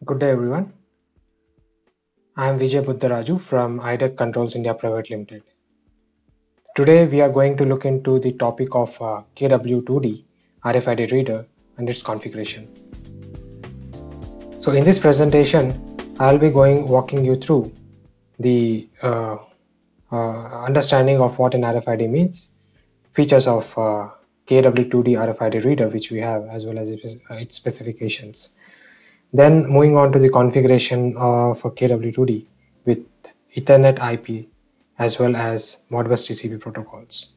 Good day everyone. I am Vijay Buddharaju from IDEC Controls India Private Limited. Today we are going to look into the topic of KW2D RFID Reader and its configuration. So in this presentation, I'll be walking you through the understanding of what an RFID means, features of KW2D RFID Reader which we have, as well as its specifications. Then moving on to the configuration of KW2D with EtherNet IP as well as ModbusTCP protocols.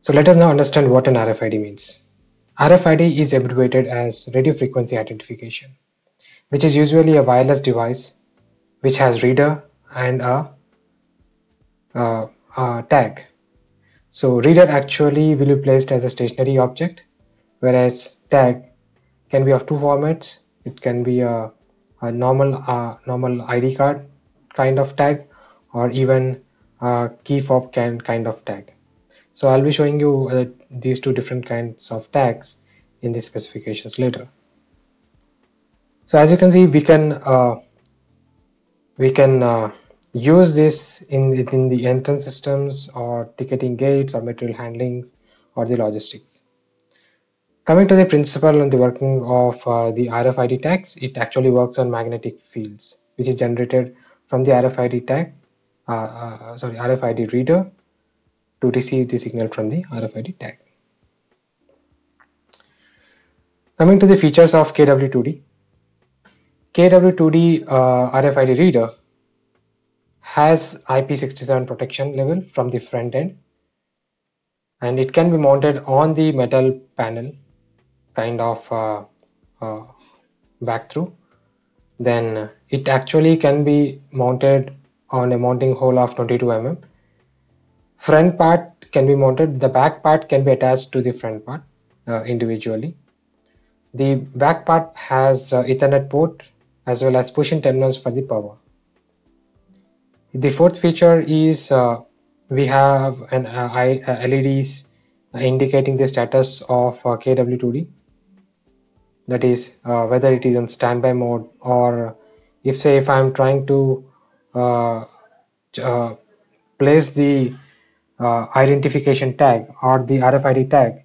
So let us now understand what an RFID means. RFID is abbreviated as radio frequency identification, which is usually a wireless device which has reader and a tag. So reader actually will be placed as a stationary object, whereas tag can be of two formats. It can be a normal ID card kind of tag, or even a key fob kind of tag. So I'll be showing you these two different kinds of tags in the specifications later. So as you can see, we can use this in the entrance systems or ticketing gates or material handlings or the logistics. Coming to the principle and the working of the RFID tags, it actually works on magnetic fields, which is generated from the RFID tag, RFID reader to receive the signal from the RFID tag. Coming to the features of KW2D. KW2D RFID reader has IP67 protection level from the front end, and it can be mounted on the metal panel kind of back through. Then it actually can be mounted on a mounting hole of 22 mm. Front part can be mounted, the back part can be attached to the front part individually. The back part has Ethernet port as well as push-in terminals for the power. The fourth feature is we have an LEDs indicating the status of KW2D. That is whether it is on standby mode, or if I'm trying to place the identification tag or the RFID tag,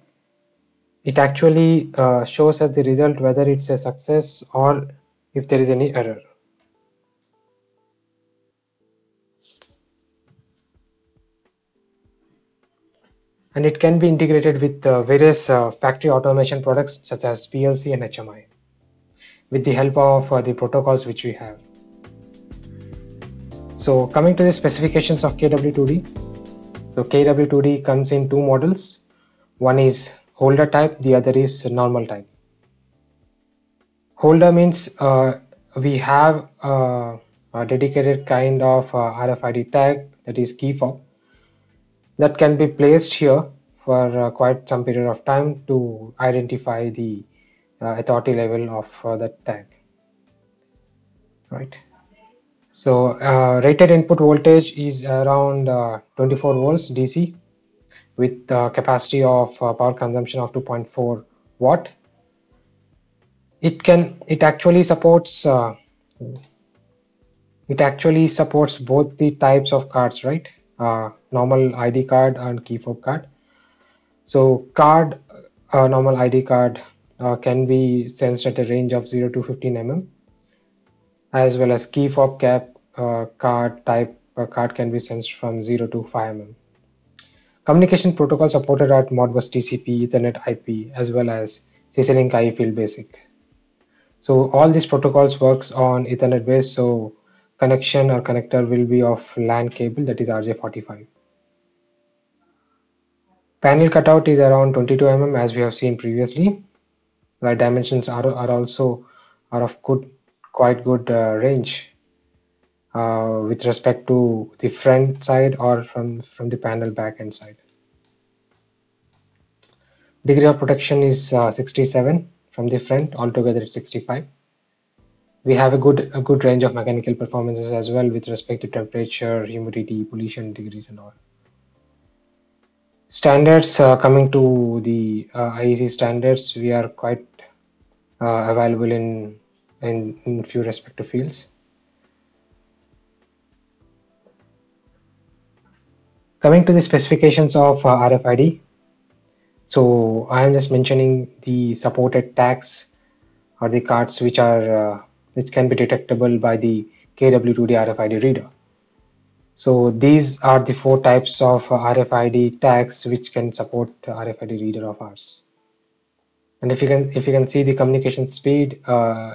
it actually shows us the result whether it's a success or if there is any error. And it can be integrated with various factory automation products such as PLC and HMI with the help of the protocols which we have. So coming to the specifications of KW2D. So KW2D comes in two models. One is holder type, the other is normal type. Holder means we have a dedicated kind of RFID tag, that is key fob, that can be placed here for quite some period of time to identify the authority level of that tag, right? So rated input voltage is around 24 volts DC with capacity of power consumption of 2.4 watt. It actually supports both the types of cards, right? Normal ID card and key fob card. So normal ID card can be sensed at a range of 0 to 15 mm, as well as key fob card type card can be sensed from 0 to 5 mm. Communication protocol supported at ModbusTCP, EtherNet IP, as well as CC-Link IE Field Basic. So all these protocols works on Ethernet base, so connection or connector will be of LAN cable, that is RJ45. Panel cutout is around 22 mm as we have seen previously. The dimensions are also of quite good range with respect to the front side or from the panel back end side. Degree of protection is 67 from the front, altogether it's 65. We have a good range of mechanical performances as well with respect to temperature, humidity, pollution degrees and all. Standards, coming to the IEC standards, we are quite available in in few respective fields. Coming to the specifications of RFID, so I am just mentioning the supported tags or the cards which can be detectable by the KW2D RFID reader. So these are the 4 types of RFID tags which can support RFID reader of ours. And if you can see the communication speed,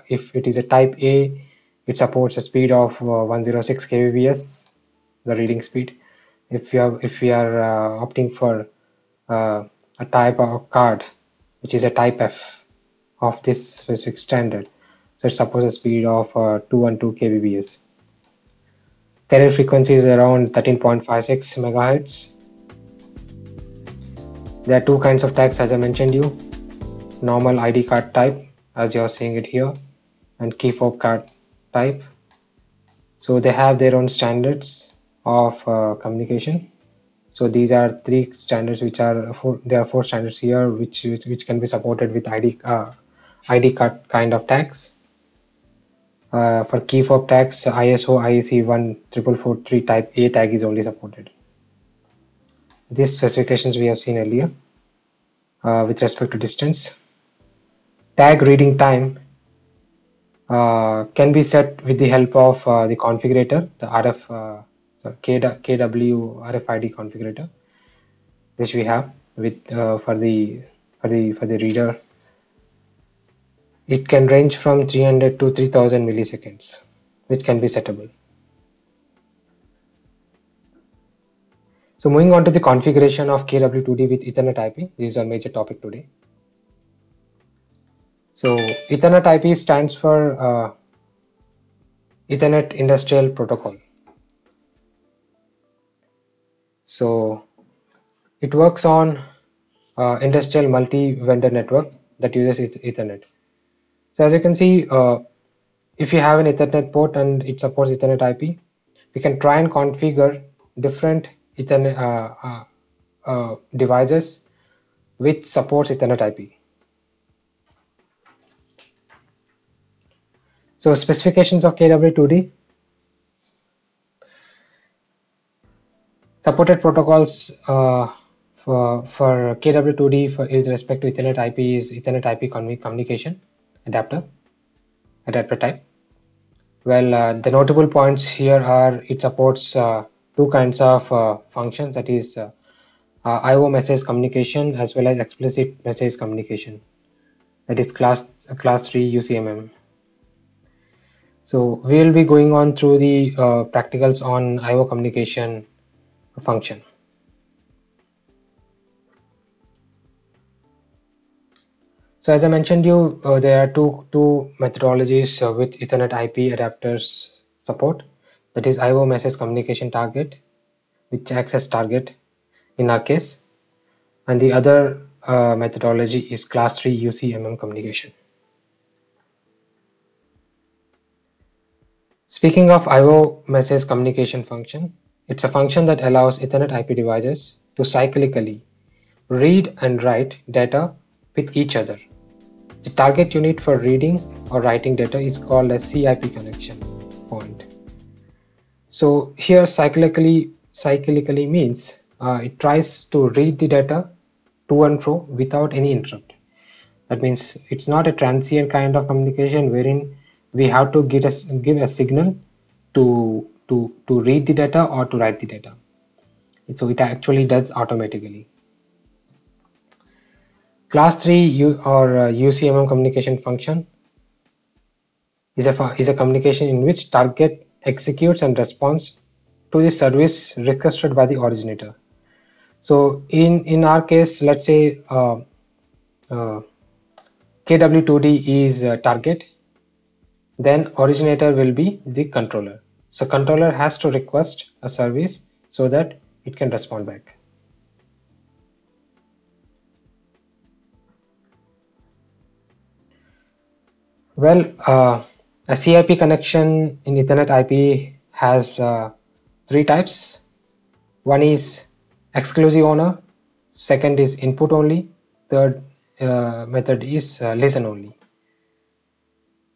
if it is a type A, it supports a speed of 106 kbps, the reading speed. If we are opting for a type of card which is a type F of this specific standard, so it supports a speed of 212 kbps. Carrier frequency is around 13.56 megahertz. There are 2 kinds of tags as I mentioned you: normal ID card type, as you are seeing it here, and key fob card type. So they have their own standards of communication. So these are 3 standards which are there are 4 standards here which can be supported with ID card kind of tags. For key fob tags, ISO IEC 14443 type A tag is only supported. These specifications we have seen earlier. With respect to distance, tag reading time can be set with the help of the configurator, the KW RFID configurator, which we have with for the reader. It can range from 300 to 3000 milliseconds, which can be settable. So moving on to the configuration of KW2D with Ethernet IP, this is our major topic today. So Ethernet IP stands for Ethernet Industrial Protocol. So it works on industrial multi-vendor network that uses Ethernet. So as you can see, if you have an Ethernet port and it supports Ethernet IP, we can try and configure different Ethernet devices which supports Ethernet IP. So specifications of KW2D. Supported protocols for KW2D with respect to Ethernet IP is Ethernet IP communication adapter type. Well, the notable points here are it supports 2 kinds of functions, that is IO message communication as well as explicit message communication, that is class 3 UCMM. So we will be going on through the practicals on IO communication function. So as I mentioned you, there are two methodologies with Ethernet IP adapters support, that is IO message communication target, which acts as target in our case, and the other methodology is class 3 UCMM communication. Speaking of IO message communication function, it's a function that allows Ethernet IP devices to cyclically read and write data with each other. The target unit for reading or writing data is called a CIP connection point. So here cyclically means it tries to read the data to and fro without any interrupt. That means it's not a transient kind of communication wherein we have to give a signal to read the data or to write the data. So it actually does automatically. Class 3 UCMM communication function is a communication in which target executes and responds to the service requested by the originator. So in our case, let's say KW2D is target, then originator will be the controller. So controller has to request a service so that it can respond back. Well, a CIP connection in Ethernet IP has 3 types. One is exclusive owner, second is input only, third method is listen only.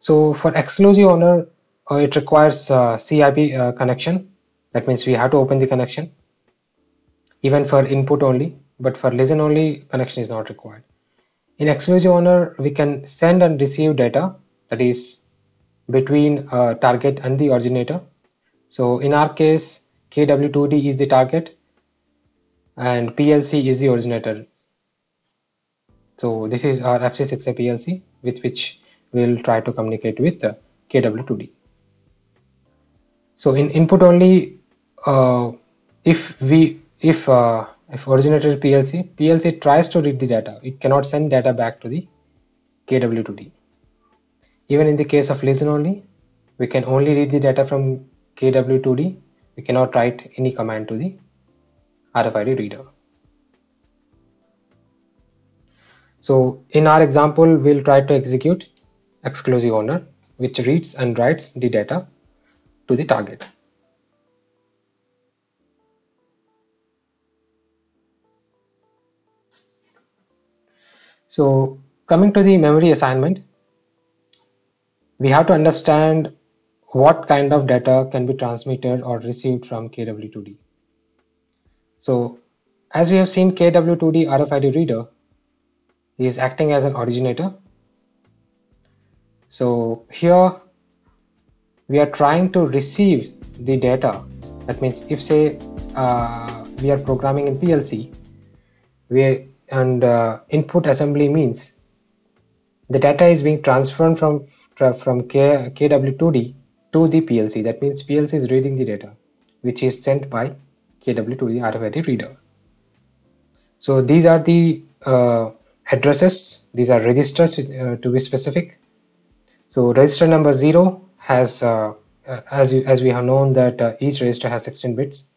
So for exclusive owner, it requires CIP connection. That means we have to open the connection, even for input only, but for listen only, connection is not required. In exclusive owner, we can send and receive data, that is between target and the originator. So in our case, KW2D is the target and PLC is the originator. So this is our FC6A PLC with which we'll try to communicate with KW2D. So in input only, if originator PLC tries to read the data, it cannot send data back to the KW2D. Even in the case of listen only, we can only read the data from KW2D. We cannot write any command to the RFID reader. So in our example, we'll try to execute exclusive owner, which reads and writes the data to the target. So coming to the memory assignment, we have to understand what kind of data can be transmitted or received from KW2D. So as we have seen, KW2D RFID reader is acting as an originator. So here we are trying to receive the data. That means if say we are programming in PLC, input assembly means the data is being transferred from KW2D to the PLC. That means PLC is reading the data, which is sent by KW2D RFID reader. So these are the addresses. These are registers to be specific. So register number 0 has, as we have known that each register has 16 bits.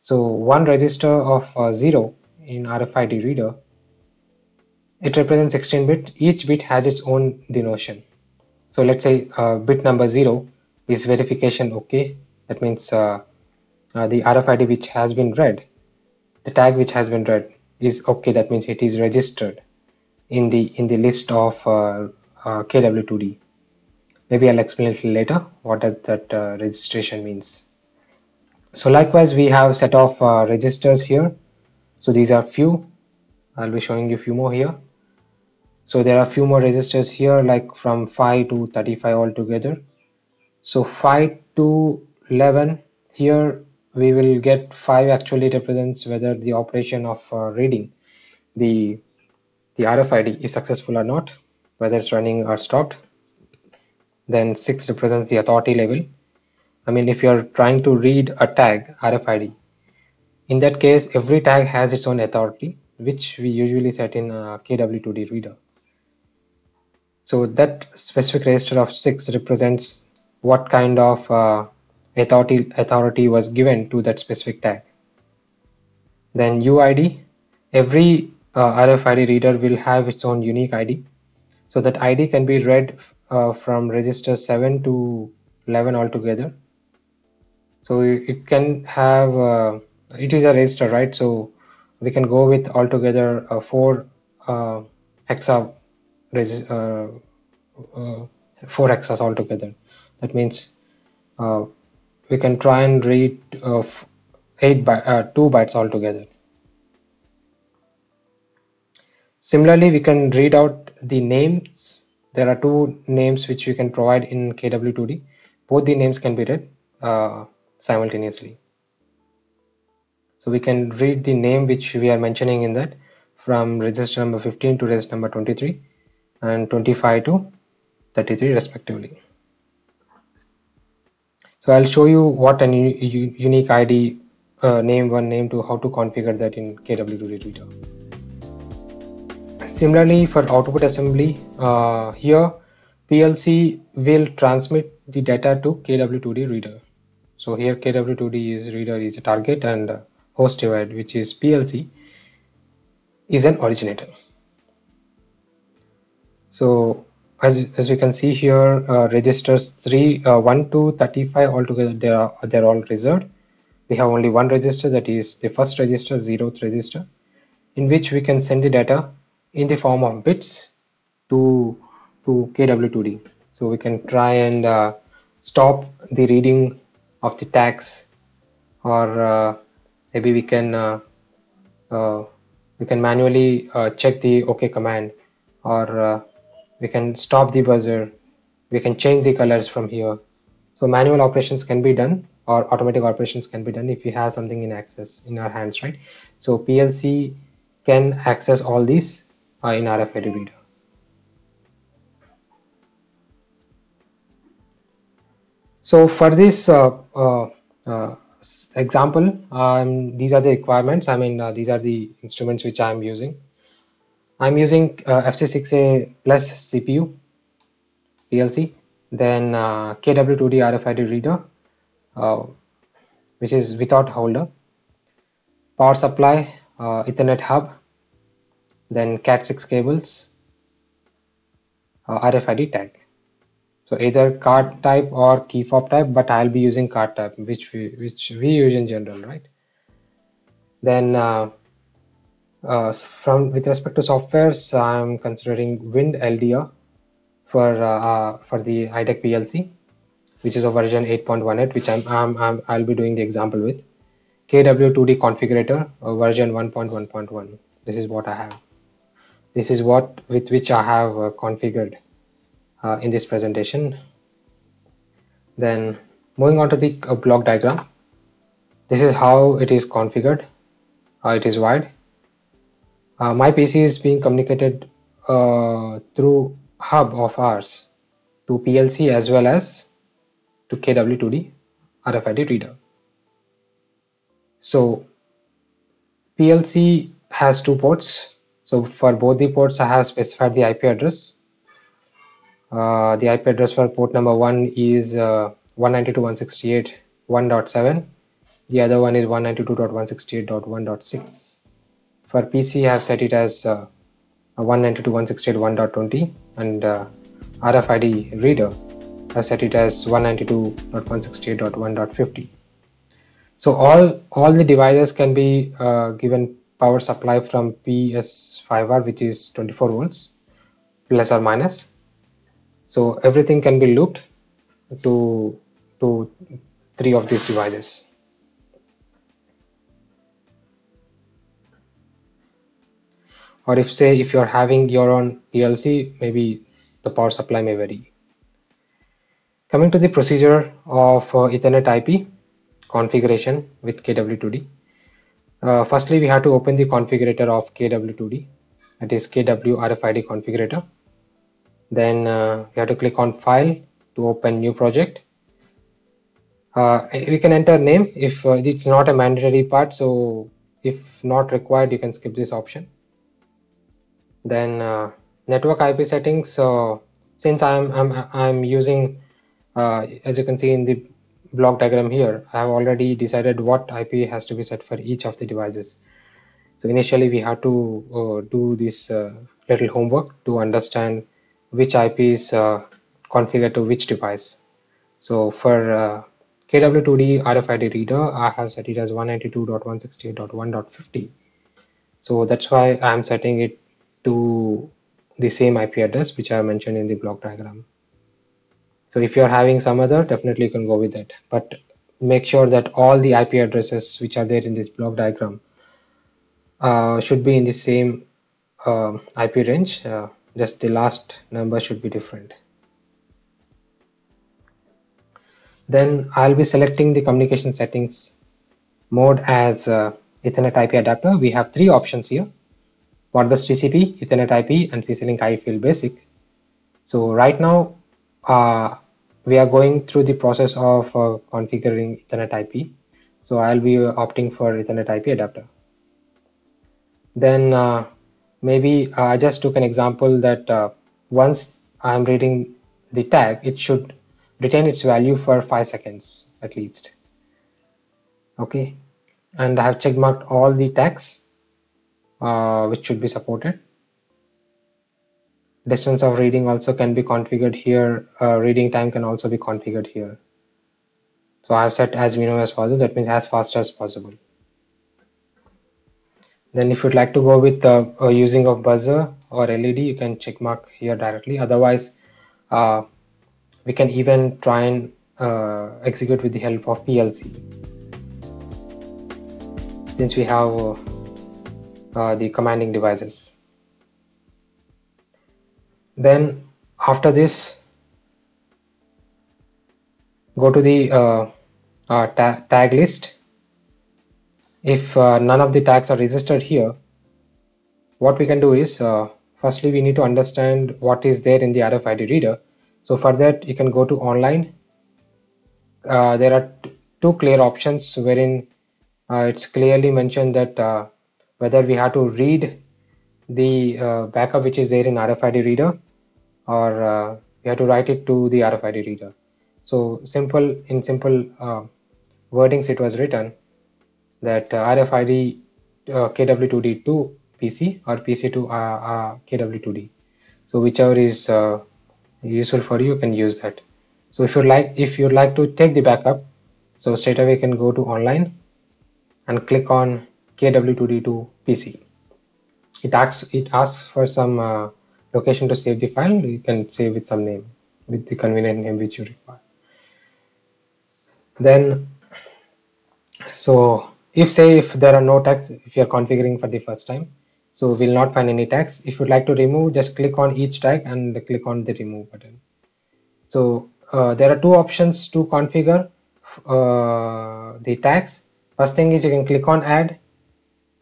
So one register of 0 in RFID reader, it represents 16 bit. Each bit has its own denotation. So let's say bit number 0 is verification OK. That means the RFID which has been read, the tag which has been read is OK. That means it is registered in the list of KW2D. Maybe I'll explain a little later what does that registration means. So likewise, we have set of registers here. So these are few. I'll be showing you a few more here. So there are a few more registers here, like from 5 to 35 altogether. So 5 to 11, here we will get 5 actually represents whether the operation of reading the RFID is successful or not, whether it's running or stopped. Then 6 represents the authority level. I mean, if you're trying to read a tag RFID, in that case, every tag has its own authority, which we usually set in a KW2D reader. So that specific register of 6 represents what kind of authority was given to that specific tag. Then UID, every RFID reader will have its own unique ID. So that ID can be read from register 7 to 11 altogether. So it can have, it is a register, right? So we can go with altogether 4 hexa 4 hexas altogether. That means we can try and read 2 bytes altogether. Similarly, we can read out the names. There are 2 names which we can provide in KW2D. Both the names can be read simultaneously. So we can read the name which we are mentioning in that from register number 15 to register number 23 and 25 to 33 respectively. So I'll show you what a unique ID name 1, name 2, how to configure that in KW2D reader. Similarly, for output assembly, here PLC will transmit the data to KW2D reader. So here KW2D reader is a target and host divide, which is PLC, is an originator. So as we can see here, registers 1 to 35 altogether, they're all reserved. We have only one register, that is the first register, 0th register, in which we can send the data in the form of bits to KW2D. So we can try and stop the reading of the tags, or maybe uh, we can manually check the OK command, or we can stop the buzzer. We can change the colors from here. So manual operations can be done, or automatic operations can be done if we have something in access in our hands, right? So PLC can access all these in RFID reader. So for this example, these are the requirements. I mean, these are the instruments which I'm using. I'm using FC6A plus CPU PLC, then KW2D RFID reader, uh, which is without holder, power supply, Ethernet hub, then Cat6 cables, RFID tag. So either card type or key fob type, but I'll be using card type, which we use in general, right? Then from with respect to softwares, I'm considering Wind LDR for the IDEC PLC, which is a version 8.18, which I'll be doing the example with. KW2D configurator, version 1.1.1. This is what I have. This is what with which I have configured in this presentation. Then moving on to the block diagram. This is how it is configured. It is wide. My PC is being communicated through hub of ours to PLC as well as to KW2D RFID reader. So PLC has two ports. So for both the ports, I have specified the IP address. The IP address for port number 1 is 192.168.1.7. The other one is 192.168.1.6. For PC, I have set it as 192.168.1.20, and RFID reader, I have set it as 192.168.1.50. So all the devices can be given power supply from PS5R, which is 24 volts plus or minus. So everything can be looped to three of these devices. Or if you're having your own PLC, maybe the power supply may vary. Coming to the procedure of Ethernet IP configuration with KW2D. Firstly, we have to open the configurator of KW2D, that is KW RFID configurator. Then we have to click on File to open new project. We can enter name if it's not a mandatory part, so if not required, you can skip this option. Then network IP settings. So since I'm using, as you can see in the block diagram here, I have already decided what IP has to be set for each of the devices. So initially we have to do this little homework to understand which IP is configured to which device. So for KW2D RFID reader, I have set it as 192.168.1.50. So that's why I'm setting it to the same IP address which I mentioned in the block diagram. So if you're having some other, definitely you can go with that, but make sure that all the IP addresses which are there in this block diagram should be in the same IP range, just the last number should be different. Then I'll be selecting the communication settings mode as Ethernet IP adapter. We have three options here: ModbusTCP, Ethernet IP, and CC-Link iField Basic. So right now we are going through the process of configuring Ethernet IP. So I'll be opting for Ethernet IP adapter. Then maybe I just took an example that once I'm reading the tag, it should retain its value for 5 seconds at least. Okay, and I have check marked all the tags which should be supported. Distance of reading also can be configured here. Reading time can also be configured here. So I have set as minimum as possible, that means as fast as possible. Then if you'd like to go with using of buzzer or LED, you can check mark here directly. Otherwise, We can even try and execute with the help of PLC, since we have the commanding devices. Then after this, go to the tag list. If none of the tags are registered here, what we can do is, firstly we need to understand what is there in the RFID reader. So for that, you can go to online. There are two clear options wherein it's clearly mentioned that whether we have to read the backup which is there in RFID reader, or we have to write it to the RFID reader. So in simple wordings, it was written that RFID KW2D to PC or PC to KW2D. So whichever is useful for you, you can use that. So if you'd like to take the backup, so straight away you can go to online and click on KW2D to PC. It asks for some location to save the file. You can save with some name, with the convenient name which you require. Then, so if there are no tags, if you are configuring for the first time, so we'll not find any tags. If you'd like to remove, just click on each tag and click on the remove button. So there are two options to configure the tags. First thing is, you can click on add,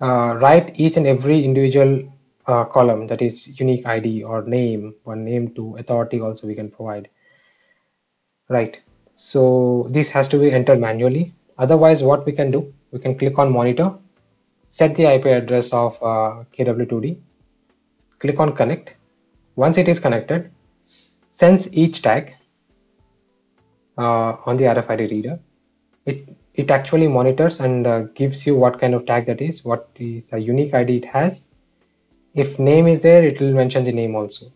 write each and every individual column, that is unique ID or name, or name to authority also we can provide, right? So this has to be entered manually. Otherwise, what we can do, we can click on monitor, set the IP address of KW2D, click on connect. Once it is connected, sense each tag on the RFID reader. It actually monitors and gives you what kind of tag that is, what is the unique ID it has. If name is there, it will mention the name also.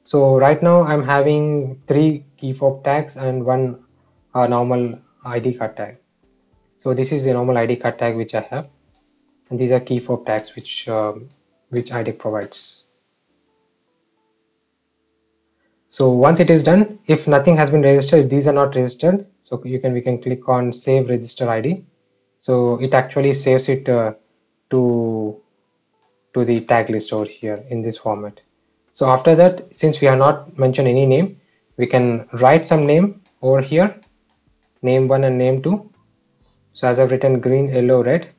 So right now I'm having 3 key fob tags and 1 normal ID card tag. So this is the normal ID card tag which I have, and these are key fob tags which IDEC provides. So once it is done, if nothing has been registered, if these are not registered, so we can click on save register ID. So it actually saves it to the tag list over here in this format. So after that, since we have not mentioned any name, we can write some name over here, name 1 and name 2. So as I've written green, yellow, red,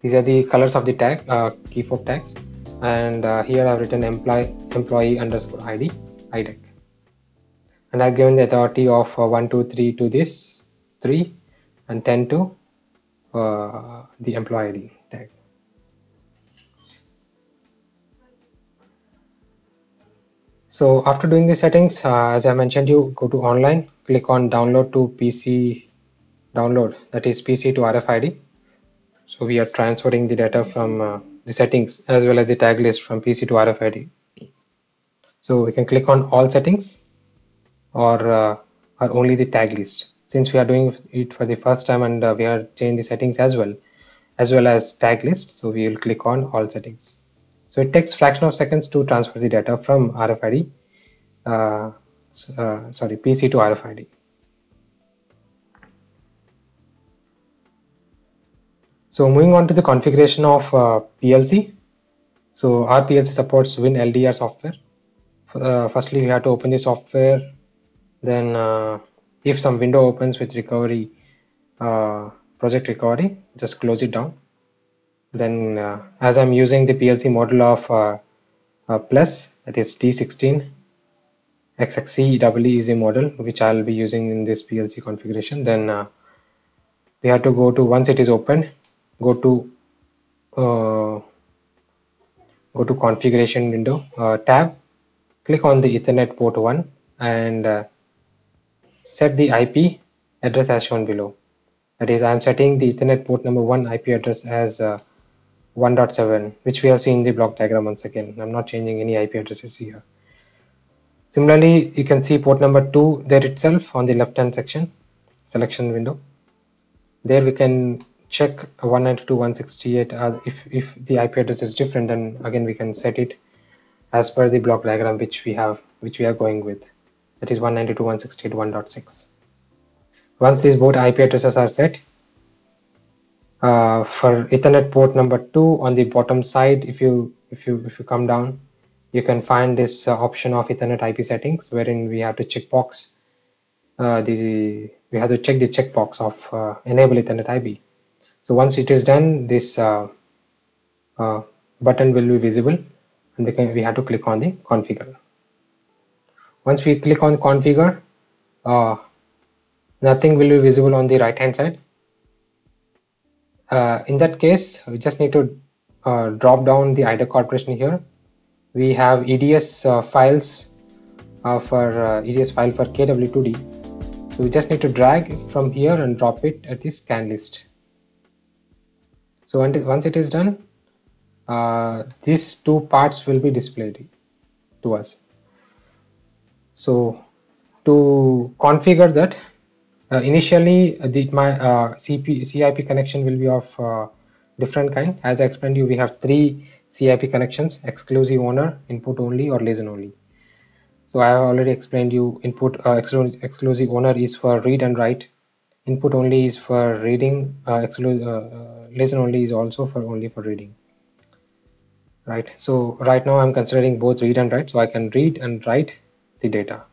these are the colors of the tag, key fob tags. And here I've written employee underscore ID, IDEC. And I've given the authority of 1, 2, 3 to this 3 and 10 to the employee ID tag. So after doing the settings, as I mentioned, you go to online, click on download to PC, download, that is PC to RFID. So we are transferring the data from the settings as well as the tag list from PC to RFID. So we can click on all settings or only the tag list. Since we are doing it for the first time and we are changing the settings as well as tag list, so we will click on all settings. So it takes fraction of seconds to transfer the data from RFID, PC to RFID. So moving on to the configuration of PLC. So our PLC supports WinLDR software. Firstly, we have to open the software. Then if some window opens with recovery, project recovery, just close it down. Then as I'm using the PLC module of plus, that is T16 XXCEE is a model which I'll be using in this PLC configuration. Then we have to go to, once it is opened, go to configuration window tab, click on the Ethernet port 1 and set the IP address as shown below. That is, I am setting the Ethernet port number 1 IP address as 1.7, which we have seen in the block diagram once again. I'm not changing any IP addresses here. Similarly, you can see port number 2 there itself on the left hand section, selection window. There we can check 192.168. If the IP address is different, then again we can set it as per the block diagram which we are going with. that is 192.168.1.6. Once these both IP addresses are set, for Ethernet port number 2 on the bottom side, if you come down, you can find this option of Ethernet IP settings, wherein we have to checkbox we have to check the checkbox of enable Ethernet IP. So once it is done, this button will be visible, and we have to click on the configure. Once we click on configure, nothing will be visible on the right hand side. In that case, we just need to drop down the IDEC corporation here. We have EDS files for EDS file for KW2D. So we just need to drag from here and drop it at the scan list. So once it is done, these two parts will be displayed to us. So to configure that, initially my CIP connection will be of different kind. As I explained you, we have 3 CIP connections: exclusive owner, input only, or listen only. So I have already explained you input exclusive owner is for read and write, input only is for reading, listen only is also for only for reading. Right. So right now I'm considering both read and write, so I can read and write the data.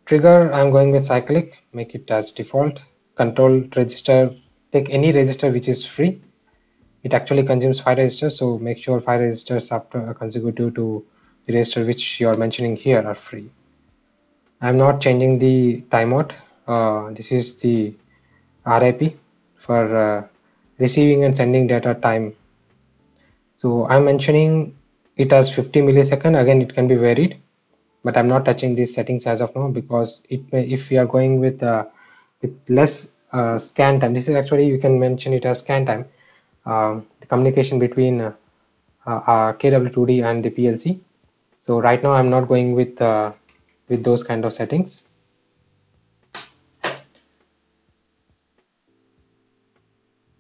Trigger, I'm going with cyclic, make it as default. Control register, take any register which is free. It actually consumes 5 registers, so make sure 5 registers after consecutive to the register which you are mentioning here are free. I'm not changing the timeout. This is the RIP for receiving and sending data time. So I'm mentioning it as 50 millisecond. Again, it can be varied, but I'm not touching these settings as of now, because it may, if we are going with less scan time, this is actually, you can mention it as scan time, the communication between KW2D and the PLC. So right now I'm not going with those kind of settings.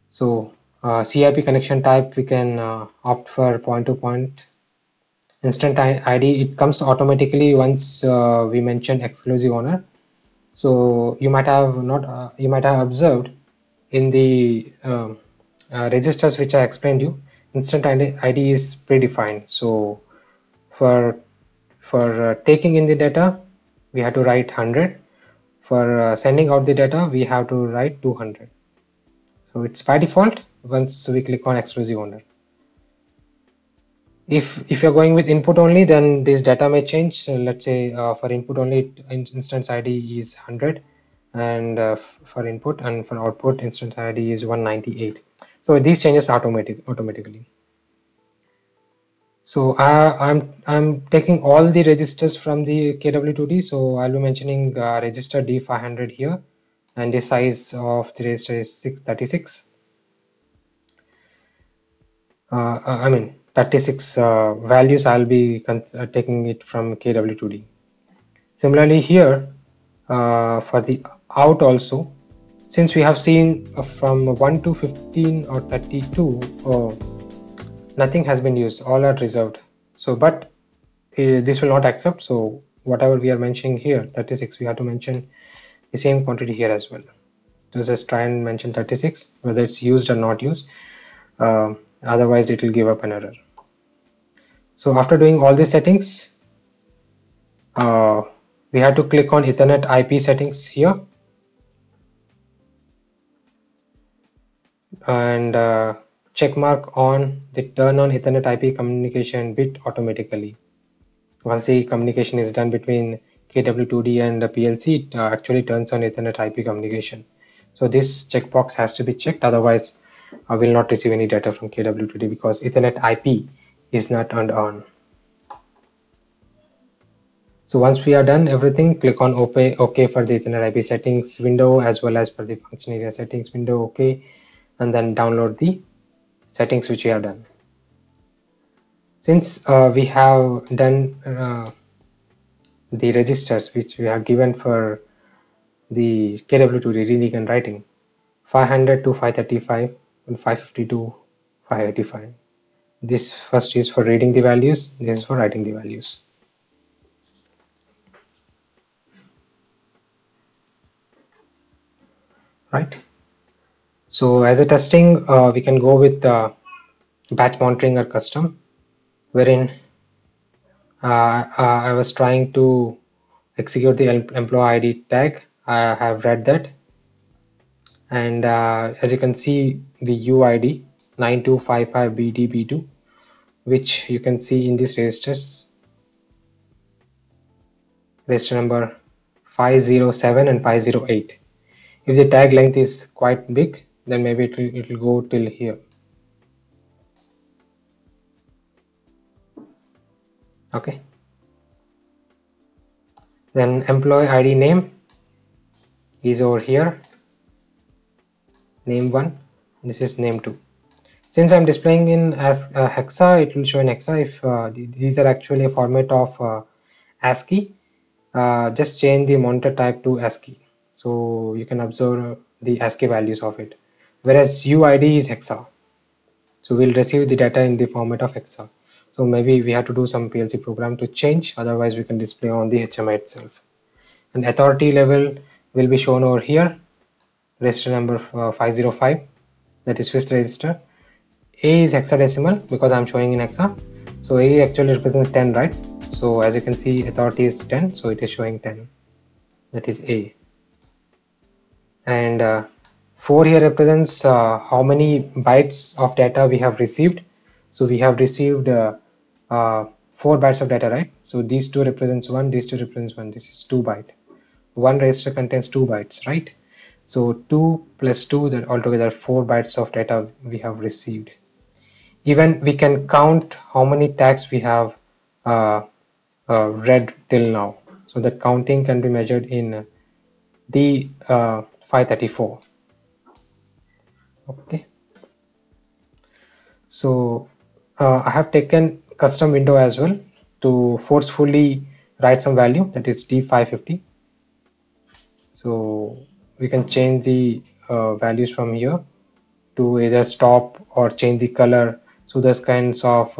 So CIP connection type, we can opt for point-to-point. Instant ID, it comes automatically once we mention exclusive owner. So you might have not you might have observed in the registers which I explained you, instant ID is predefined. So for taking in the data, we have to write 100. For sending out the data, we have to write 200. So it's by default once we click on exclusive owner. If you're going with input only, then this data may change. Let's say for input only, instance ID is 100, and for input, and for output, instance ID is 198. So these changes automatically. So I'm taking all the registers from the KW2D. So I'll be mentioning register D500 here, and the size of the register is 636. I mean 36 values. I'll be taking it from KW2D. Similarly here, for the out also, since we have seen from 1 to 15 or 32, nothing has been used, all are reserved. So but this will not accept, so whatever we are mentioning here, 36, we have to mention the same quantity here as well. So just try and mention 36, whether it's used or not used, otherwise it will give up an error. So after doing all these settings, we have to click on Ethernet IP settings here, and check mark on the turn on Ethernet IP communication bit automatically. Once the communication is done between KW2D and the PLC, it actually turns on Ethernet IP communication. So this checkbox has to be checked, otherwise I will not receive any data from KW2D, because Ethernet IP is not turned on. So once we are done everything, click on OK for the Ethernet IP settings window, as well as for the function area settings window, OK, and then download the settings which we have done. Since we have done the registers which we have given for the KW2D reading and writing, 500 to 535 and 550 to 585. This first is for reading the values, this is for writing the values. right? So as a testing, we can go with batch monitoring or custom, wherein I was trying to execute the employee ID tag. I have read that, and as you can see, the UID 9255BDB2, which you can see in these registers, register number 507 and 508. If the tag length is quite big, then maybe it will go till here. Okay. Then employee ID name is over here, name 1. This is name 2. Since I'm displaying in as hexa, it will show in hexa. If these are actually a format of ASCII, just change the monitor type to ASCII, so you can observe the ASCII values of it. Whereas UID is hexa, so we'll receive the data in the format of hexa. So maybe we have to do some PLC program to change, otherwise we can display on the HMI itself. And authority level will be shown over here, register number 505, that is 5th register. A is hexadecimal because I'm showing in hexa, so A actually represents 10, right? So as you can see, authority is 10, so it is showing 10, that is A. And 4 here represents how many bytes of data we have received. So we have received 4 bytes of data, right? So these two represents 1, these two represents 1, this is 2 byte. One register contains 2 bytes, right? So 2 plus 2, that altogether 4 bytes of data we have received. Even we can count how many tags we have read till now. So that counting can be measured in D534. Okay. So I have taken custom window as well to forcefully write some value, that is D550. So we can change the values from here to either stop or change the color. So those kinds of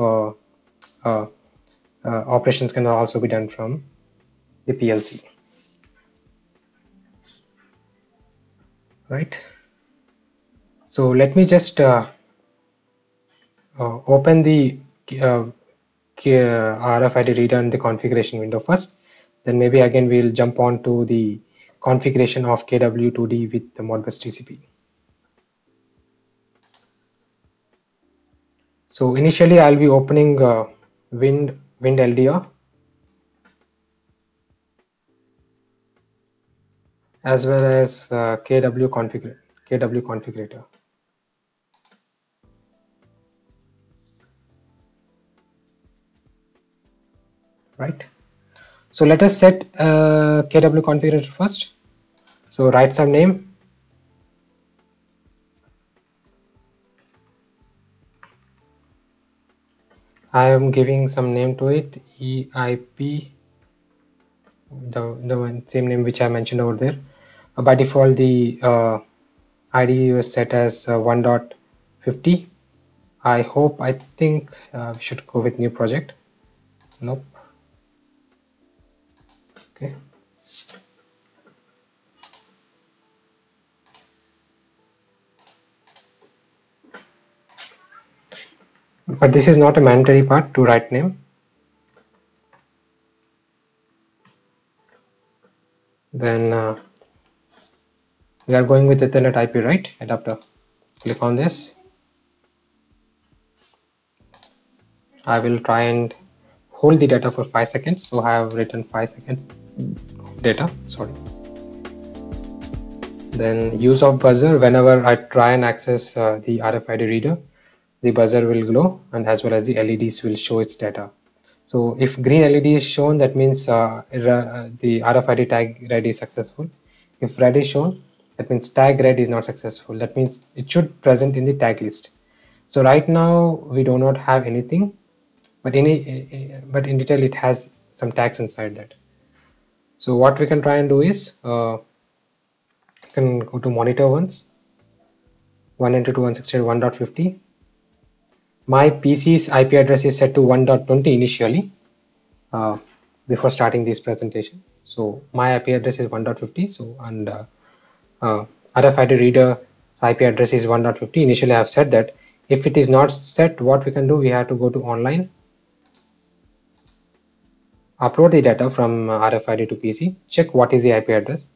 operations can also be done from the PLC, right? So let me just open the RFID reader in the configuration window first. Then maybe again we'll jump on to the configuration of KW2D with the ModbusTCP. So initially I'll be opening Wind LDR as well as KW configurator. Right. So let us set KW configurator first. So write some name. I am giving some name to it, EIP, the same name which I mentioned over there. By default, the ID was set as 1.50. I think we should go with new project. Nope. Okay. But this is not a mandatory part to write name. Then we are going with Ethernet IP, right? Adapter. Click on this. I will try and hold the data for 5 seconds. So I have written 5 seconds data, sorry. Then use of buzzer. Whenever I try and access the RFID reader, the buzzer will glow, and as well as the LEDs will show its data. So if green LED is shown, that means the RFID tag red is successful. If red is shown, that means tag red is not successful. That means it should present in the tag list. So right now we do not have anything, but in detail it has some tags inside that. So what we can try and do is you can go to monitor once, 192.168.1.50. My PC's IP address is set to 1.20 initially before starting this presentation. So my IP address is 1.50. So and RFID reader IP address is 1.50. Initially I have said that if it is not set, what we can do, we have to go to online, upload the data from RFID to PC, check what is the IP address,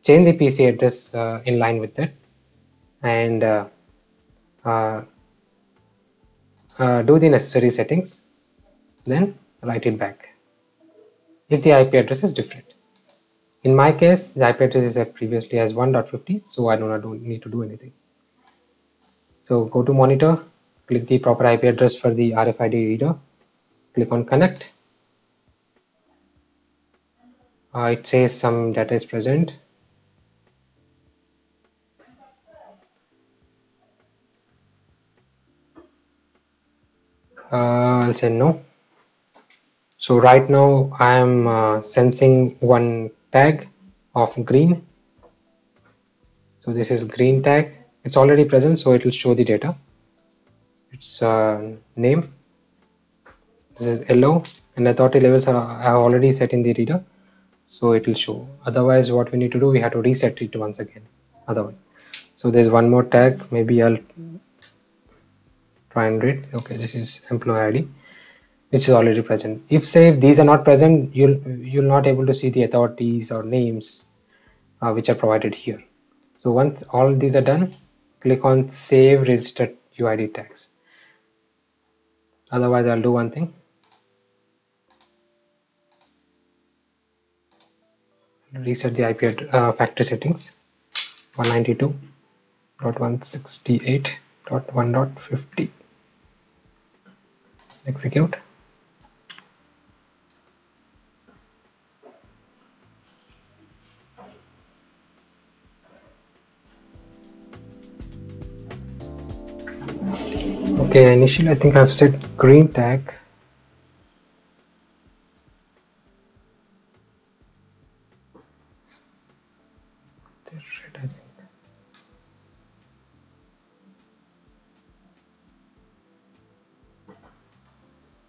change the PC address in line with that, and uh, do the necessary settings, then write it back if the IP address is different. In my case, the IP address is set previously as 1.50, so I do not need to do anything. So go to monitor, click the proper IP address for the RFID reader, click on connect. It says some data is present. I'll say no. So right now I am sensing one tag of green. So this is green tag. It's already present, so it will show the data. Its name. This is yellow, and authority levels are already set in the reader, so it will show. Otherwise, what we need to do, we have to reset it once again. Otherwise, so there's one more tag. Maybe I'll try and read. Okay, this is employee ID, which is already present. If these are not present, you'll not able to see the authorities or names which are provided here. So once all these are done, click on save registered UID tags. Otherwise, I'll do one thing. Reset the IP factory settings. 192.168.1.50. Execute. Okay, initially I think I've set green tag. Red, I think.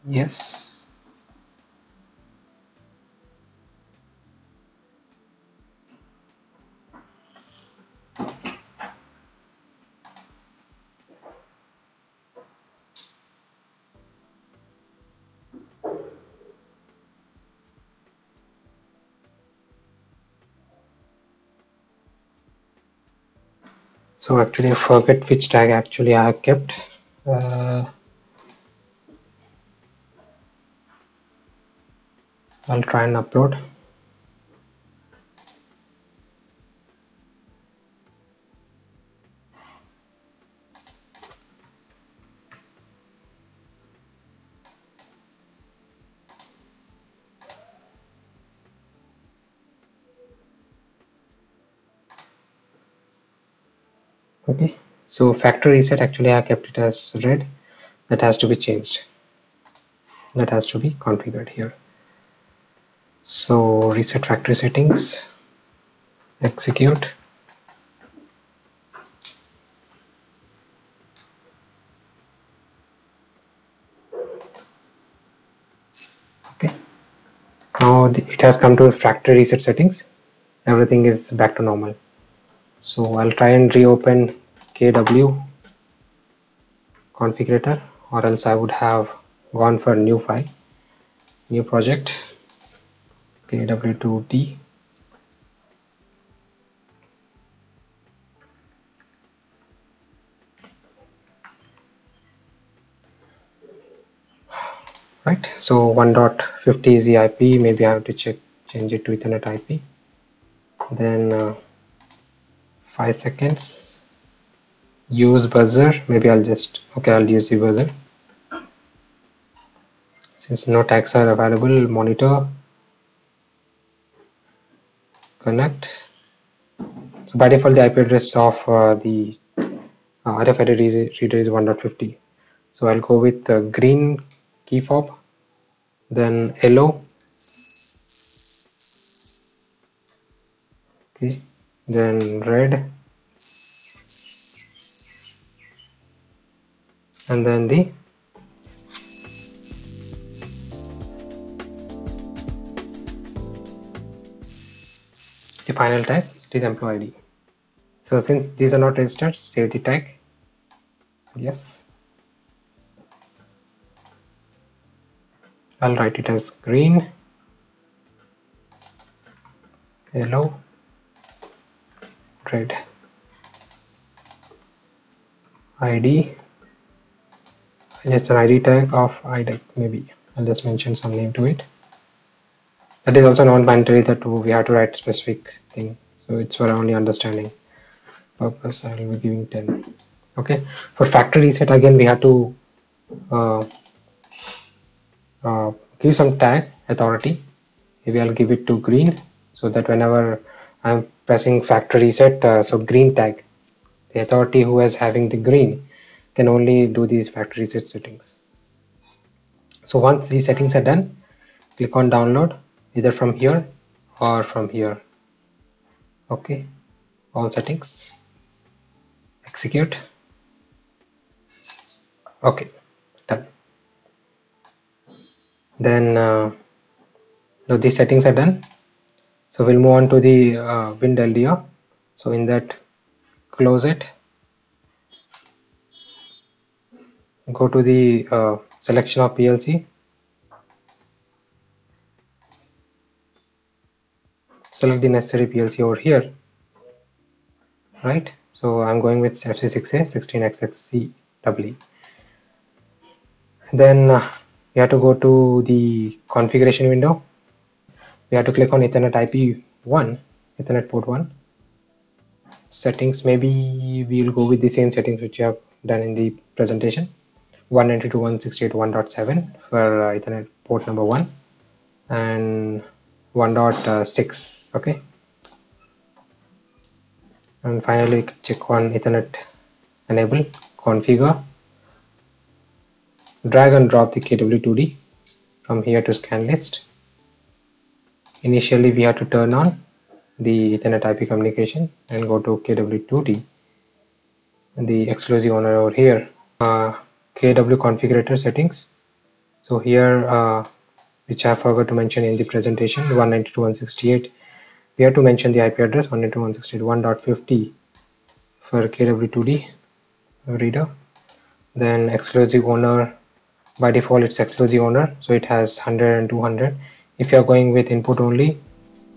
Yes. So actually I forget which tag actually I have kept. I'll try and upload. Okay, so factory reset, actually I kept it as red. That has to be changed. That has to be configured here. So reset factory settings, execute. Okay, now it has come to factory reset settings. Everything is back to normal. So I'll try and reopen KW configurator, or else I would have gone for new file, new project, KW2D. Right, so 1.50 is the IP. Maybe I have to change it to Ethernet IP. Then 5 seconds. Use buzzer. Maybe I'll use the buzzer. Since no tags are available, monitor, connect. So by default, the IP address of the RFID reader is 1.50. So I'll go with green key fob, then yellow, okay, then red, and then the final tag, it is employee ID. So since these are not registered, save the tag. Yes. I'll write it as green, yellow, red. ID, just an ID tag of IDEC, maybe. I'll just mention some name to it. That is also non-binary, that we have to write specific thing. So it's for only understanding purpose. I will be giving 10. Okay. For factory reset, again we have to give some tag authority. Maybe I'll give it to green, so that whenever I'm pressing factory reset, so green tag, the authority who is having the green can only do these factory reset settings. So once these settings are done, click on download either from here or from here. Okay, all settings, execute. Okay, done. Then now these settings are done, so we'll move on to the Wind LDR. So in that, close it, go to the selection of PLC, select the necessary PLC over here, right? So I'm going with FC6A 16XXCW. Then you have to go to the configuration window. We have to click on Ethernet IP1, Ethernet port 1. Settings, maybe we'll go with the same settings which you have done in the presentation. 192.168.1.7 for Ethernet port number 1 and 1.6. Okay. And finally check on Ethernet enable, configure, drag and drop the KW2D from here to scan list. Initially we have to turn on the Ethernet IP communication and go to KW2D, the exclusive owner over here, KW configurator settings. So here which I forgot to mention in the presentation, 192.168, we have to mention the IP address 192.168.1.50 for KW2D reader. Then exclusive owner, by default it's exclusive owner, so it has 100 and 200. If you are going with input only,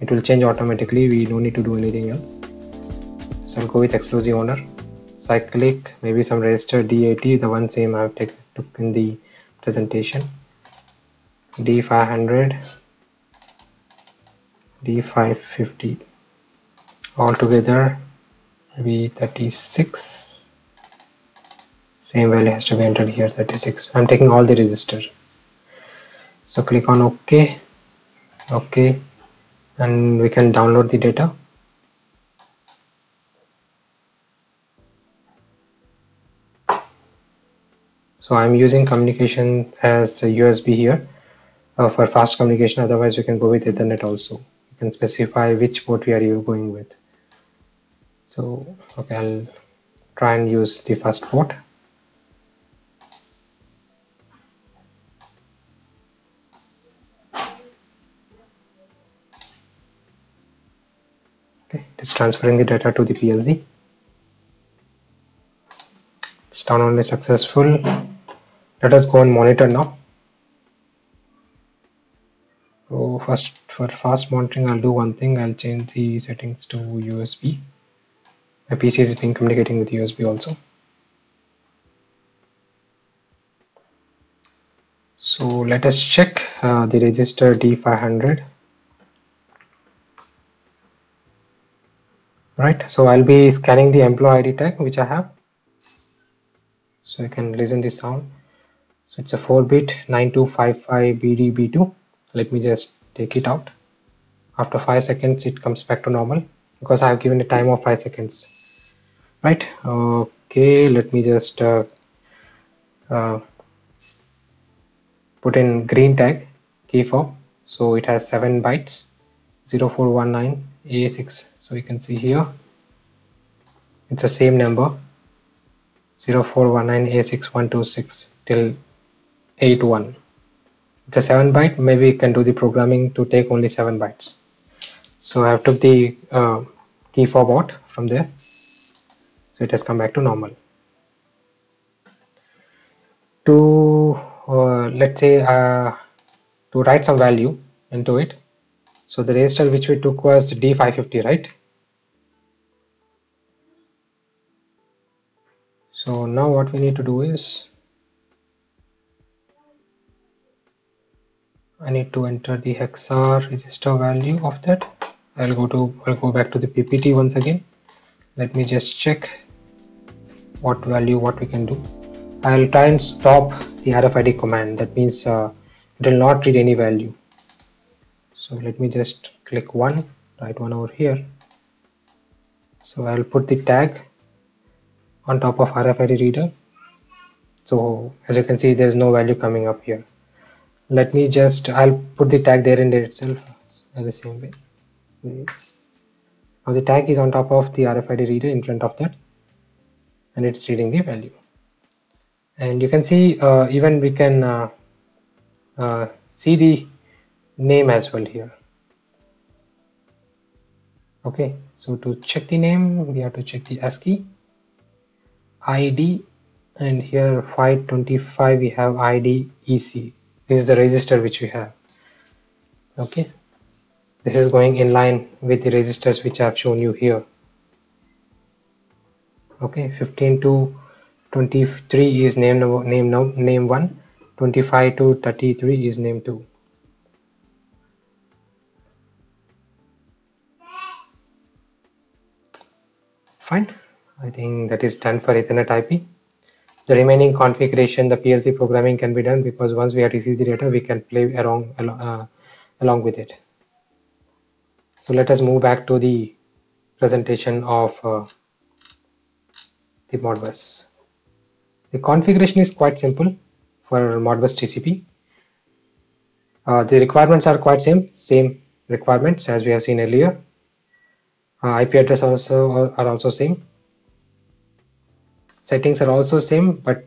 it will change automatically, we don't need to do anything else. So I'll go with exclusive owner, cyclic, maybe some register D80, the one same I've took in the presentation, D500, D550, altogether maybe 36. Same value has to be entered here, 36. I'm taking all the register. So click on OK, OK, and we can download the data. So I'm using communication as a USB here for fast communication. Otherwise, we can go with Ethernet also. You can specify which port we are going with. So okay, I'll try and use the first port. Okay, it's transferring the data to the PLC. It's downloaded successful. Let us go and monitor now. So first, for fast monitoring, I'll do one thing. I'll change the settings to USB. My PC is being communicating with USB also. So let us check the register D500. Right, so I'll be scanning the employee ID tag which I have. So you can listen the sound. So it's a 4-bit 9255 BDB2. Let me just take it out. After 5 seconds it comes back to normal because I have given a time of 5 seconds. Right, okay, let me just put in green tag key fob. So it has 7 bytes, 0419 A6. So you can see here it's the same number, 0419 A6126 till 81. It's a 7 byte. Maybe you can do the programming to take only 7 bytes. So I have took the key fob out from there. So it has come back to normal. To let's say to write some value into it. So the register which we took was D550, right? So now what we need to do is I need to enter the hexar register value of that. I'll go back to the PPT once again. Let me just check what we can do. I'll try and stop the RFID command. That means it will not read any value. So let me just click one, write one over here. So I'll put the tag on top of RFID reader. So as you can see, there's no value coming up here. Let me just, I'll put the tag there in there itself as the same way. Now the tag is on top of the RFID reader in front of that, and it's reading the value. And you can see even we can see the name as well here. Okay, so to check the name, we have to check the ASCII ID, and here 525 we have IDEC. This is the register which we have. Okay, this is going in line with the registers which I have shown you here. Okay, 15 to 23 is name 1, 25 to 33 is name 2. Fine, I think that is done for Ethernet IP. The remaining configuration, the PLC programming can be done, because once we have received the data, we can play along with it. So let us move back to the presentation of the Modbus. The configuration is quite simple for ModbusTCP. The requirements are quite same requirements as we have seen earlier. IP address are also same. Settings are also same, but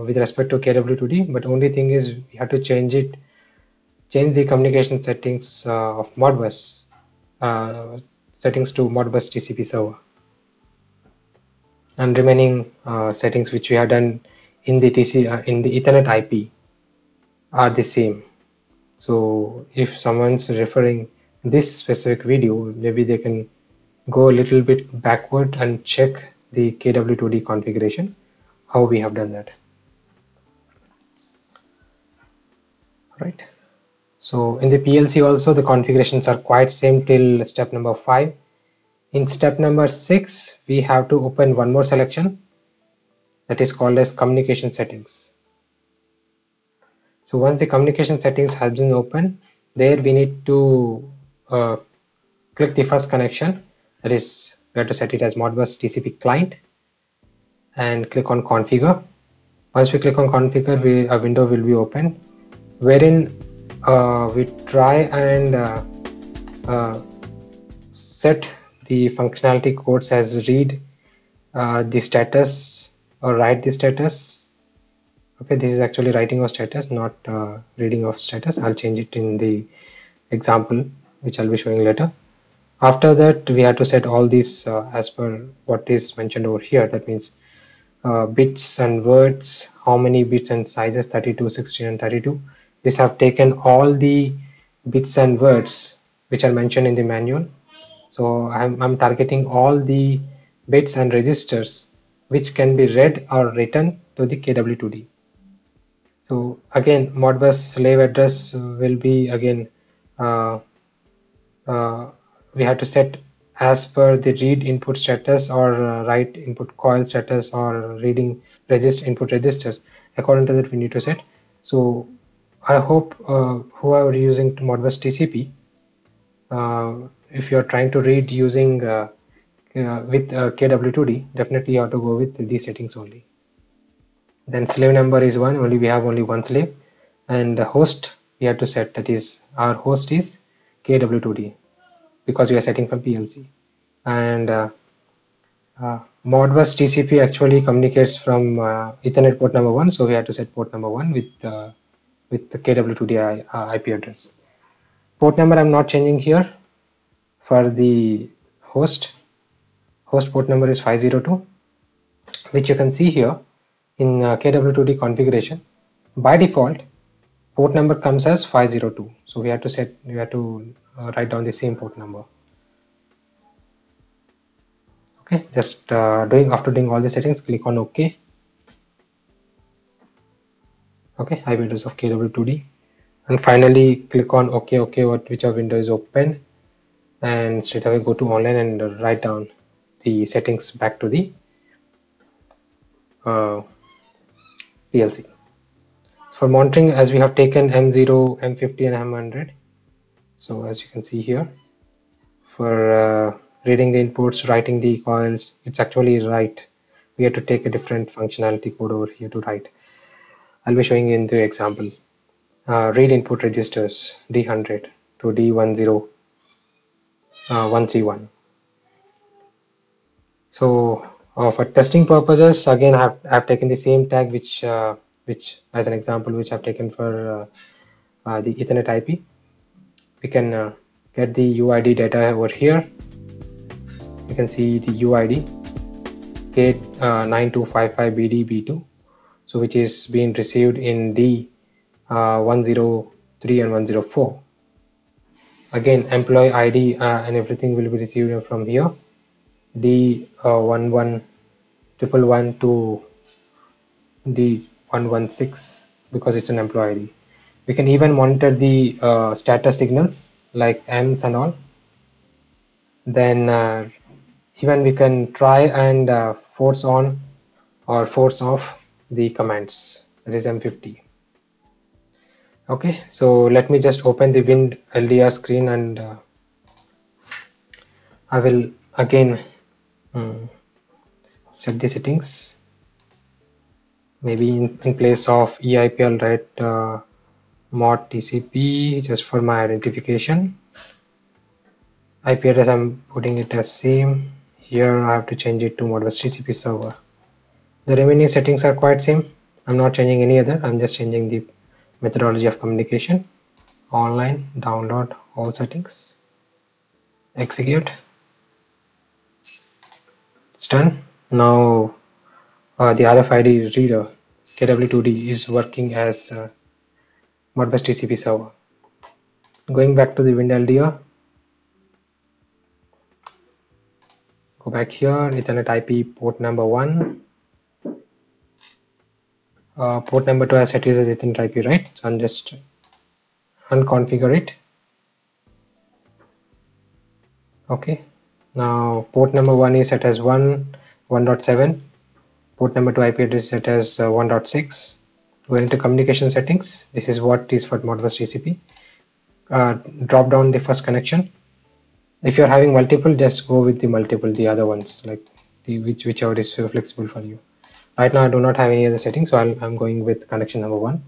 with respect to KW2D, but only thing is we have to change the communication settings of Modbus settings to ModbusTCP server, and remaining settings which we have done in the Ethernet IP are the same. So if someone's referring this specific video, maybe they can go a little bit backward and check the KW2D configuration, how we have done that. Right. So in the PLC also the configurations are quite same till step number 5. In step number 6, we have to open one more selection that is called as communication settings. So once the communication settings has been opened, there we need to click the first connection, that is we have to set it as ModbusTCP client, and click on configure. Once we click on configure, a window will be opened wherein we try and set the functionality codes as read the status or write the status. Okay, this is actually writing of status, not reading of status. I'll change it in the example which I'll be showing later. After that, we have to set all these as per what is mentioned over here. That means bits and words, how many bits and sizes, 32, 16 and 32. These have taken all the bits and words which are mentioned in the manual. So I'm targeting all the bits and registers which can be read or written to the KW2D. So again, Modbus slave address will be again we have to set as per the read input status or write input coil status or reading input registers. According to that, we need to set. So I hope whoever using ModbusTCP, if you're trying to read using with KW2D, definitely you have to go with these settings only. Then slave number is 1, we have only one slave, and the host we have to set, that is our host is KW2D because we are setting from PLC. And ModbusTCP actually communicates from Ethernet port number 1, so we have to set port number 1 with the KW2D IP address. Port number I'm not changing here. For the host port number is 502, which you can see here in KW2D configuration. By default, port number comes as 502. So we have to write down the same port number. Okay, just after doing all the settings, click on OK. Okay, IP address of KW2D, and finally click on OK, whichever window is open, and straight away go to online and write down the settings back to the PLC. For monitoring, as we have taken M0, M50 and M100, so as you can see here, for reading the inputs, writing the coils, it's actually right. We have to take a different functionality code over here to write. I'll be showing you in the example. Read input registers D100 to D10131. So for testing purposes, again I've taken the same tag which as an example, which I've taken for the Ethernet IP. We can get the UID data over here. You can see the UID K9255BD-B2, so which is being received in D103 and 104. Again, employee ID and everything will be received from here, D11111 to D116, because it's an employee ID. We can even monitor the status signals like M's and all. Then even we can try and force on or force off the commands, that is M50. Okay, so let me just open the Wind LDR screen, and I will again set the settings. Maybe in place of EIP, I'll write ModbusTCP just for my identification. IP address, I'm putting it as same. Here I have to change it to ModbusTCP server. The remaining settings are quite same. I'm not changing any other. I'm just changing the methodology of communication. Online, download, all settings. Execute. It's done. Now the RFID reader KW2D is working as ModbusTCP server. Going back to the Wind LDR. Go back here, Ethernet IP port number 1. Port number 2 I set is as Ethernet IP, right? So I'll just unconfigure it. Okay. Now port number 1 is set as 1.7. Port number 2 IP address is set as 1.6. Go into communication settings. This is what is for ModbusTCP. Drop down the first connection. If you're having multiple, just go with the other ones, like whichever is flexible for you. Right now I do not have any other settings, so I'm going with connection number 1.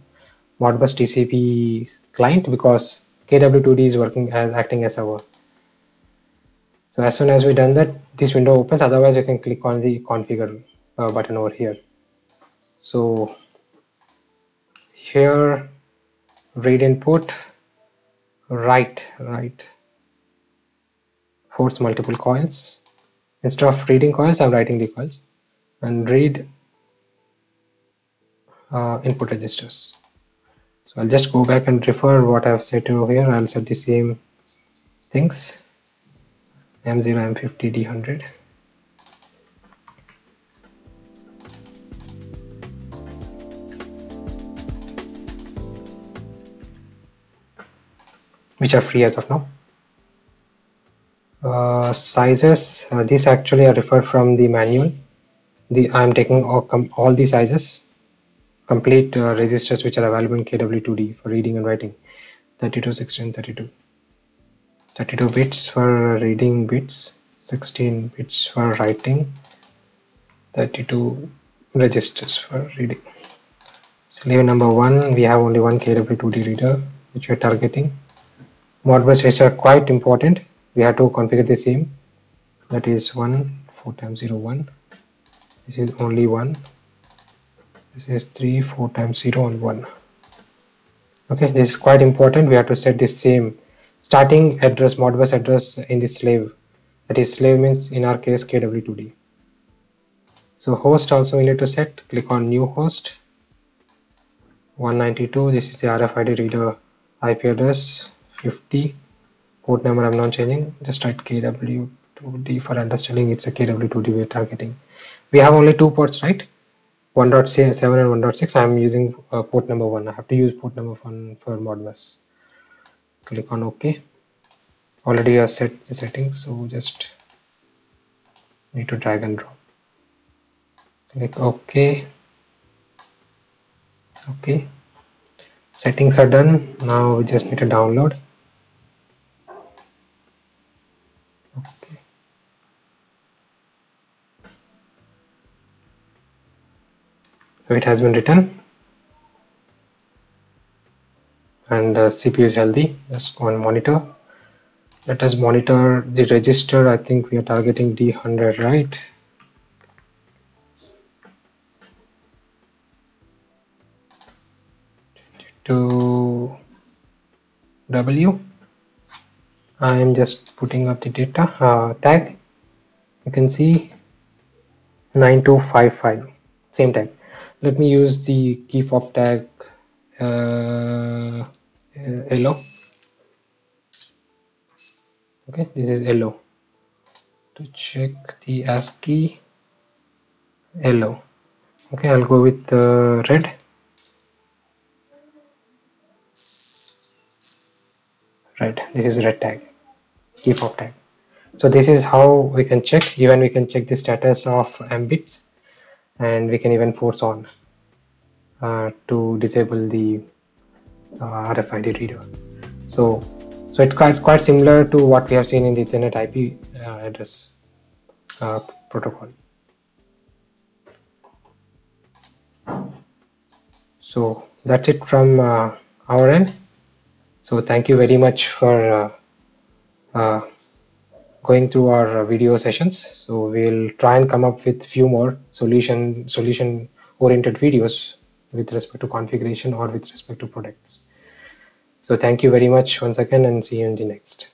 ModbusTCP client, because KW2D is acting as server. So as soon as we've done that, this window opens. Otherwise you can click on the configure button over here. So here, read input, write force multiple coils. Instead of reading coils, I'm writing the coils, and read input registers. So I'll just go back and refer what I've set over here. I'll set the same things, M0, M50, D100. Which are free as of now. Sizes, these actually are referred from the manual. I'm taking all the sizes, complete registers which are available in KW2D for reading and writing. 32, 16, 32. 32 bits for reading bits, 16 bits for writing, 32 registers for reading. Slave number 1, we have only one KW2D reader which we are targeting. Modbus rates are quite important. We have to configure the same. That is 1, 4 times 0, 1. This is only 1. This is 3, 4 times 0 and 1. Okay, this is quite important. We have to set the same starting address, Modbus address in the slave. That is, slave means in our case KW2D. So host also we need to set. Click on new host 192. This is the RFID reader IP address 50. Port number I'm not changing. Just write KW2D for understanding. It's a KW2D we're targeting. We have only two ports, right? 1.7 and 1.6. I'm using port number 1. I have to use port number 1 for Modbus. Click on OK. Already I have set the settings, so just need to drag and drop. Click OK. OK. Settings are done. Now we just need to download. Okay. So it has been written, and CPU is healthy. Just go and monitor. Let us monitor the register. I think we are targeting D100, right? To W. I am just putting up the data tag. You can see 9255, same tag. Let me use the key fob tag yellow. Okay, this is yellow. To check the ASCII, yellow. Okay, I'll go with red. Red. This is red tag, key fob tag. So this is how we can check. Even we can check the status of bits, and we can even force on to disable the RFID reader. So it's quite similar to what we have seen in the EtherNet IP address protocol. So that's it from our end. So thank you very much for going through our video sessions. So we'll try and come up with few more solution oriented videos with respect to configuration or with respect to products. So thank you very much once again, and see you in the next.